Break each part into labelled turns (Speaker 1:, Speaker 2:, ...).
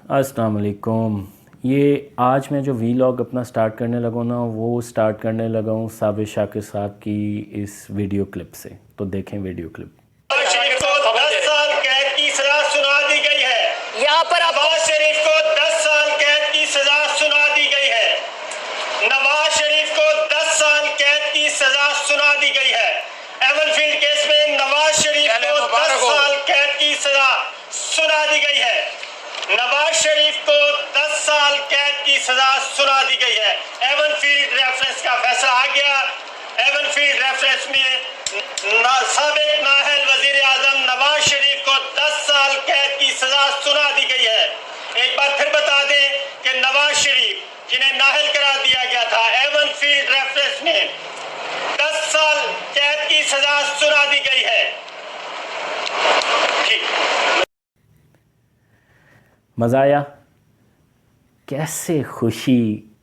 Speaker 1: अस्सलाम वालेकुम। ये आज मैं जो वीलॉग अपना स्टार्ट करने लगा हूँ ना, वो स्टार्ट करने लगा हूँ साबिर शाकिर साहब की इस वीडियो क्लिप से। तो देखें वीडियो क्लिप।
Speaker 2: शरीफ को 10 साल कैद की सजा सुना दी गई है।
Speaker 3: यहाँ पर
Speaker 2: नवाज शरीफ को 10 साल कैद की सजा सुना दी गई है। नवाज शरीफ को 10 साल कैद की सजा सुना दी गई है। एवनफील्ड केस में नवाज शरीफ को 10 साल कैद की सजा सुना दी गई है। नवाज शरीफ को 10 साल कैद की सजा सुना दी गई है। एवनफील्ड रेफरेंस का फैसला आ गया। एवनफील्ड रेफरेंस में साबिक नाअहल वजीर आजम नवाज शरीफ को 10 साल कैद की सजा सुना दी गई है। एक बार फिर बता दें कि नवाज शरीफ जिन्हें नाअहल करार दिया गया था, एवनफील्ड रेफरेंस में 10 साल कैद की सजा सुना दी गई है।
Speaker 1: मज़ा आया? कैसे खुशी,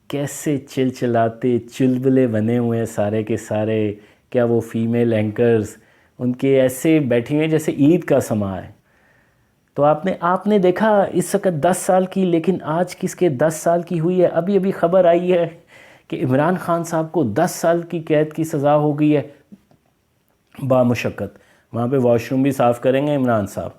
Speaker 1: कैसे चिलचिलाते चुलबुले बने हुए हैं सारे के सारे। क्या वो फीमेल एंकर्स उनके ऐसे बैठी हुए जैसे ईद का समा है। तो आपने देखा इस वक्त 10 साल की, लेकिन आज किसके 10 साल की हुई है। अभी अभी खबर आई है कि इमरान खान साहब को 10 साल की कैद की सज़ा हो गई है बामुशक्कत। वहाँ पे वॉशरूम भी साफ़ करेंगे इमरान साहब।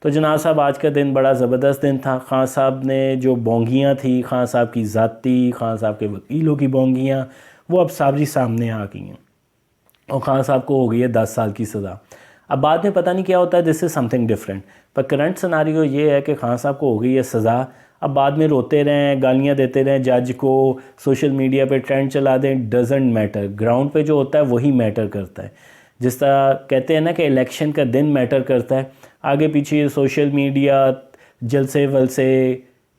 Speaker 1: तो जनाब साहब, आज का दिन बड़ा ज़बरदस्त दिन था। खान साहब ने जो बोंगियाँ थी, खान साहब की ज़ाती, खान साहब के वकीलों की बोंगियाँ, वो अब साबरी सामने आ गई हैं और खान साहब को हो गई है 10 साल की सज़ा। अब बाद में पता नहीं क्या होता है, दिस इज़ समथिंग डिफरेंट। पर करंट सिनारियो ये है कि खान साहब को हो गई है सज़ा। अब बाद में रोते रहें, गालियाँ देते रहें जज को, सोशल मीडिया पे ट्रेंड चला दें, डजेंट मैटर। ग्राउंड पे जो होता है वही मैटर करता है। जिस तरह कहते हैं ना कि इलेक्शन का दिन मैटर करता है, आगे पीछे सोशल मीडिया जलसे वलसे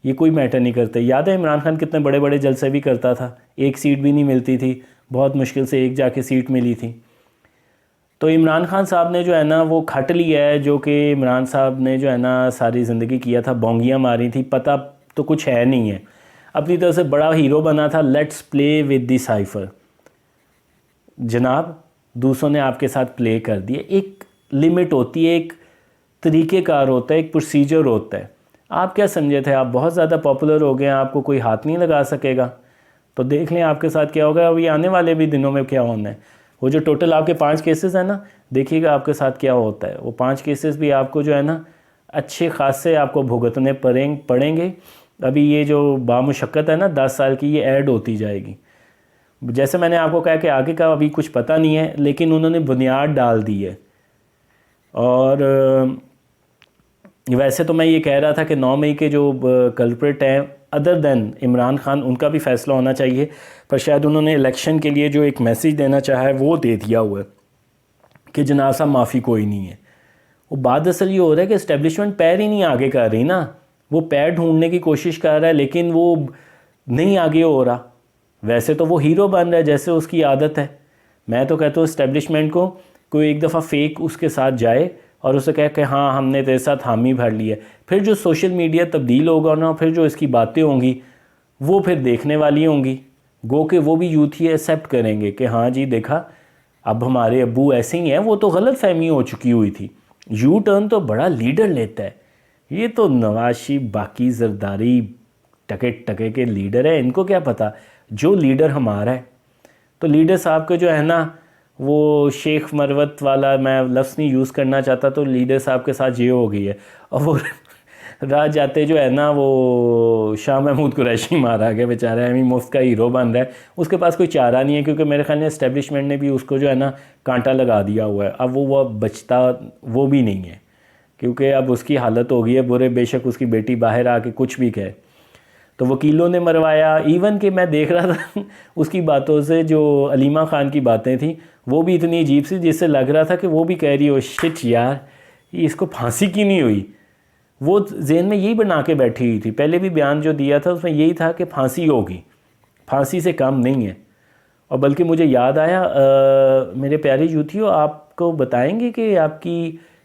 Speaker 1: ये कोई मैटर नहीं करते। याद है इमरान खान कितने बड़े बड़े जलसे भी करता था, एक सीट भी नहीं मिलती थी, बहुत मुश्किल से एक जाके सीट मिली थी। तो इमरान खान साहब ने जो है ना वो खट लिया है, जो कि इमरान साहब ने जो है ना सारी ज़िंदगी किया था, बोंगियाँ मारी थी, पता तो कुछ है नहीं है। अपनी तरफ से बड़ा हीरो बना था, let's play with the cipher. जनाब, दूसरों ने आपके साथ प्ले कर दिए। एक लिमिट होती है, एक तरीक़ेकार होता है, एक प्रोसीजर होता है। आप क्या समझे थे आप बहुत ज़्यादा पॉपुलर हो गए, आपको कोई हाथ नहीं लगा सकेगा। तो देख लें आपके साथ क्या होगा। अभी आने वाले भी दिनों में क्या होना है। वो जो टोटल आपके 5 केसेस हैं ना, देखिएगा आपके साथ क्या होता है। वो 5 केसेस भी आपको जो है ना अच्छे खासे आपको भुगतने पड़ेंगे। अभी ये जो बामुशक्कत है ना 10 साल की, ये ऐड होती जाएगी। जैसे मैंने आपको कहा कि आगे का अभी कुछ पता नहीं है, लेकिन उन्होंने बुनियाद डाल दी है। और वैसे तो मैं ये कह रहा था कि 9 मई के जो कल्प्रिट हैं अदर देन इमरान खान, उनका भी फ़ैसला होना चाहिए। पर शायद उन्होंने इलेक्शन के लिए जो एक मैसेज देना चाहा है वो दे दिया हुआ है कि जनाब साहब माफ़ी कोई नहीं है। वो बात असल ये हो रहा है कि इस्टेब्लिशमेंट पैर ही नहीं आगे कर रही ना। वो पैर ढूंढने की कोशिश कर रहा है, लेकिन वो नहीं आगे हो रहा। वैसे तो वो हीरो बन रहा है जैसे उसकी आदत है। मैं तो कहता हूँ इस्टेब्लिशमेंट को कोई एक दफ़ा फेक उसके साथ जाए और उसे कहे कि हाँ हमने तेरे साथ हामी भर ली है। फिर जो सोशल मीडिया तब्दील होगा ना, फिर जो इसकी बातें होंगी वो फिर देखने वाली होंगी। गो के वो भी यूथ ही एक्सेप्ट करेंगे कि हाँ जी देखा, अब हमारे अब्बू ऐसे ही हैं। वो तो गलत फहमी हो चुकी हुई थी। यू टर्न तो बड़ा लीडर लेता है। ये तो नवाज शरीफ बाकी जरदारी टके टके के लीडर है, इनको क्या पता जो लीडर हमारा है। तो लीडर साहब के जो है ना वो शेख मरवत वाला मैं लफ्ज़ नहीं यूज़ करना चाहता, तो लीडर साहब के साथ ये हो गई है। और वो रात जाते जो है ना वो शाह महमूद कुरैशी मारा गया बेचारा, एमी मुफ्त का हीरो बन रहा है। उसके पास कोई चारा नहीं है, क्योंकि मेरे ख्याल में एस्टेब्लिशमेंट ने भी उसको जो है ना कांटा लगा दिया हुआ है। अब वो बचता वो भी नहीं है, क्योंकि अब उसकी हालत हो गई है बुरे। बेशक उसकी बेटी बाहर आके कुछ भी कहे, तो वकीलों ने मरवाया। इवन कि मैं देख रहा था उसकी बातों से जो अलीमा ख़ान की बातें थी वो भी इतनी अजीब सी, जिससे लग रहा था कि वो भी कह रही हो शिट यार इसको फांसी की नहीं हुई। वो ज़हन में यही बना के बैठी हुई थी। पहले भी बयान जो दिया था उसमें यही था कि फांसी होगी, फांसी से कम नहीं है। और बल्कि मुझे याद आया, मेरे प्यारे यूथियों, आपको बताएंगे कि आपकी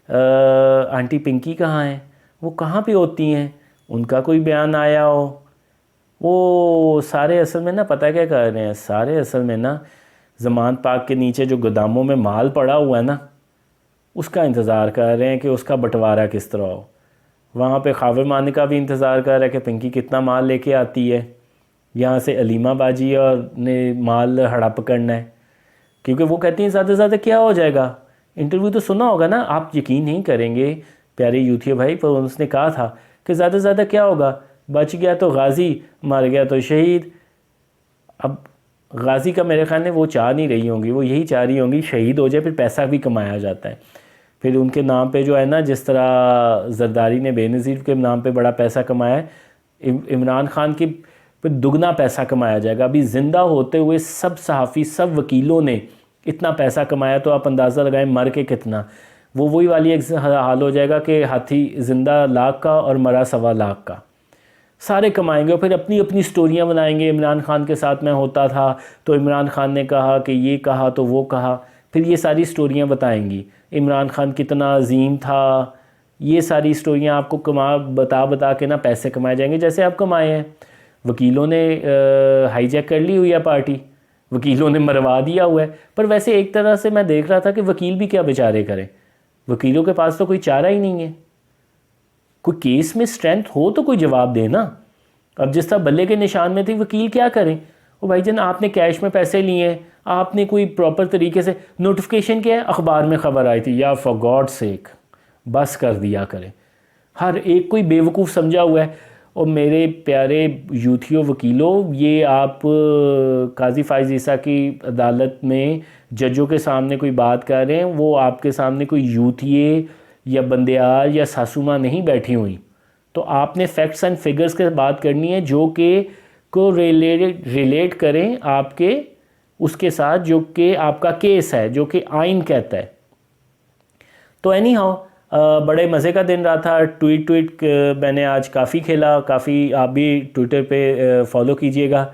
Speaker 1: आंटी पिंकी कहाँ हैं, वो कहाँ पे होती हैं, उनका कोई बयान आया हो। वो सारे असल में ना पता क्या कर रहे हैं, सारे असल में ना ज़मान पाक के नीचे जो गोदामों में माल पड़ा हुआ है ना, उसका इंतज़ार कर रहे हैं कि उसका बंटवारा किस तरह हो। وہاں پہ خاور مانے کا بھی انتظار کر رہا ہے کہ پنکی کتنا مال لے کے آتی ہے، یہاں سے علیمہ باجی اور نے مال ہڑپ کرنا ہے، کیونکہ وہ کہتی ہیں زیادہ سے زیادہ کیا ہو جائے گا. انٹرویو تو سنا ہوگا نا، آپ یقین نہیں کریں گے پیارے یوتھیو بھائی، پر اس نے کہا تھا کہ زیادہ سے زیادہ کیا ہوگا، بچ گیا تو غازی، مر گیا تو شہید. اب غازی کا میرے خیال میں وہ چاہ نہیں رہی ہوں گی، وہ یہی چاہ رہی ہوں گی شہید ہو جائے، پھر پیسہ بھی کمایا جاتا ہے. پھر ان کے نام پہ جو ہے نا، جس طرح زرداری نے بے نظیر کے نام پہ بڑا پیسہ کمایا ہے، عمران خان کی پہ دگنا پیسہ کمایا جائے گا. ابھی زندہ ہوتے ہوئے سب صحافی، سب وکیلوں نے اتنا پیسہ کمایا، تو آپ اندازہ لگائیں مر کے کتنا. وہی والی ایک حال ہو جائے گا کہ ہاتھی زندہ لاکھ کا اور مرا 1.25 کا. سارے کمائیں گے اور پھر اپنی اپنی سٹوریاں بنائیں گے. عمران خان کے ساتھ میں ہوتا تھا تو عمران خان نے کہا کہ یہ کہا تو وہ کہا، پھر یہ ساری سٹوریاں بتائیں گی. عمران خان کتنا عظیم تھا، یہ ساری سٹوریاں آپ کو بتا کے نا پیسے کمائے جائیں گے، جیسے آپ کمائے ہیں. وکیلوں نے ہائی جیک کر لی ہوئی ہے پارٹی، وکیلوں نے مروا دیا ہوا ہے. پر ویسے ایک طرح سے میں دیکھ رہا تھا کہ وکیل بھی کیا بیچارے کریں، وکیلوں کے پاس تو کوئی چارہ ہی نہیں ہے. کوئی کیس میں سٹرینتھ ہو تو کوئی جواب دے نا. اب جس طرح بلے کے نشان میں تھی، وکیل کیا کریں؟ وہ بھائی جان آپ نے کیش میں پیسے لیے ہیں، آپ نے کوئی پراپر طریقے سے نوٹیفیکیشن کیا ہے، اخبار میں خبر آئی تھی، یا فار گاڈ سیک بس کر دیا کریں. ہر ایک کوئی بیوقوف سمجھا ہوا ہے. اور میرے پیارے یوتھیو وکیلوں، یہ آپ قاضی فائز عیسیٰ کی عدالت میں ججوں کے سامنے کوئی بات کر رہے ہیں، وہ آپ کے سامنے کوئی یوتھیے یا بندیال یا ساسوماں نہیں بیٹھی ہوئی. تو آپ نے فیکٹس اینڈ فگرز کے بات کرنی ہے جو کہ کو ریلیٹ کریں آپ کے اس کے ساتھ جو کہ آپ کا کیس ہے، جو کہ آئین کہتا ہے. تو اینی ہاؤ بڑے مزے کا دن رہا تھا. ٹویٹ میں نے آج کافی کھیلا، کافی آپ بھی ٹویٹر پہ فالو کیجئے گا.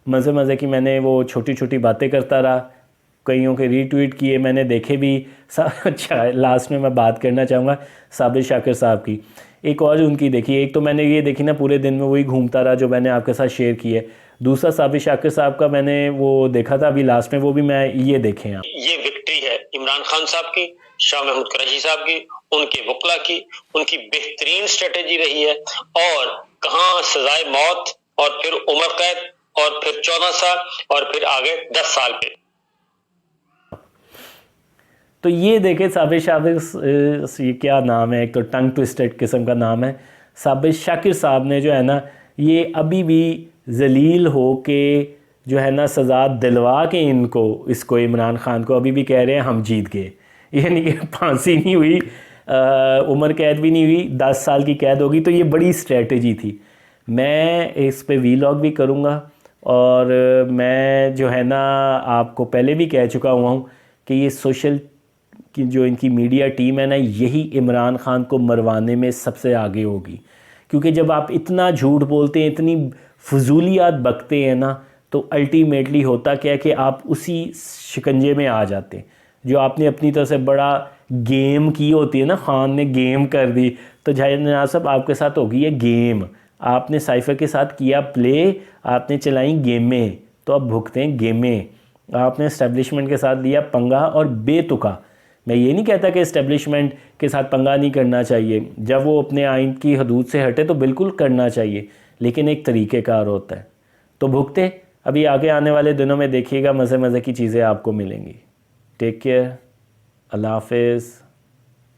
Speaker 1: مزے کی میں نے وہ چھوٹی چھوٹی باتیں کرتا رہا، کئیوں کے ری ٹویٹ کیے میں نے دیکھے بھی. اچھا لاسٹ میں بات کرنا چاہوں گا صابر شاکر صاحب کی. ایک اور ان کی دیکھی، ایک تو میں نے یہ دیکھی نا پورے دن میں وہی گھومتا رہا جو میں نے آپ کے ساتھ شیئر کی ہے. دوسرا صابر شاکر صاحب کا میں نے وہ دیکھا تھا ابھی لاسٹ میں، وہ بھی میں یہ دیکھیں آپ.
Speaker 2: یہ وکٹری ہے عمران خان صاحب کی، شاہ محمود قریشی صاحب کی، ان کے وکلا کی. ان کی بہترین اسٹریٹجی رہی ہے. اور کہاں سزائے موت، اور پھر عمر قید، اور پھر 14 سال، اور پھر آگے 10 سال پہ.
Speaker 1: تو یہ دیکھیں صابر شاکر، یہ کیا نام ہے، ایک تو ٹنگ ٹوسٹڈ قسم کا نام ہے. صابر شاکر صاحب نے جو ہے نا، یہ ابھی بھی ذلیل ہو کے جو ہے نا سزا دلوا کے اس کو عمران خان کو ابھی بھی کہہ رہے ہیں ہم جیت گئے. یعنی کہ پھانسی نہیں ہوئی، عمر قید بھی نہیں ہوئی، 10 سال کی قید ہوگی. تو یہ بڑی اسٹریٹجی تھی. میں اس پہ ویلاگ بھی کروں گا، اور میں جو ہے نا آپ کو پہلے بھی کہہ چکا ہوا ہوں کہ یہ سوشل کی جو ان کی میڈیا ٹیم ہے نا، یہی عمران خان کو مروانے میں سب سے آگے ہوگی. کیونکہ جب آپ اتنا جھوٹ بولتے ہیں، اتنی فضولیات بکتے ہیں نا، تو الٹیمیٹلی ہوتا کیا کہ آپ اسی شکنجے میں آ جاتے ہیں. جو آپ نے اپنی طرف سے بڑا گیم کی ہوتی ہے نا، خان نے گیم کر دی، تو جناب صاحب آپ کے ساتھ ہوگی یہ گیم. آپ نے سائفر کے ساتھ کیا پلے، آپ نے چلائیں گیمیں، تو اب بھگتے ہیں گیمیں. آپ نے اسٹیبلشمنٹ کے ساتھ لیا پنگا، اور بے تکا. میں یہ نہیں کہتا کہ اسٹیبلشمنٹ کے ساتھ پنگا نہیں کرنا چاہیے، جب وہ اپنے آئین کی حدود سے ہٹے تو بالکل کرنا چاہیے، لیکن ایک طریقہ کار ہوتا ہے. تو بھگتے ابھی آگے آنے والے دنوں میں دیکھیے گا، مزے کی چیزیں آپ کو ملیں گی. ٹیک کیئر، اللہ حافظ.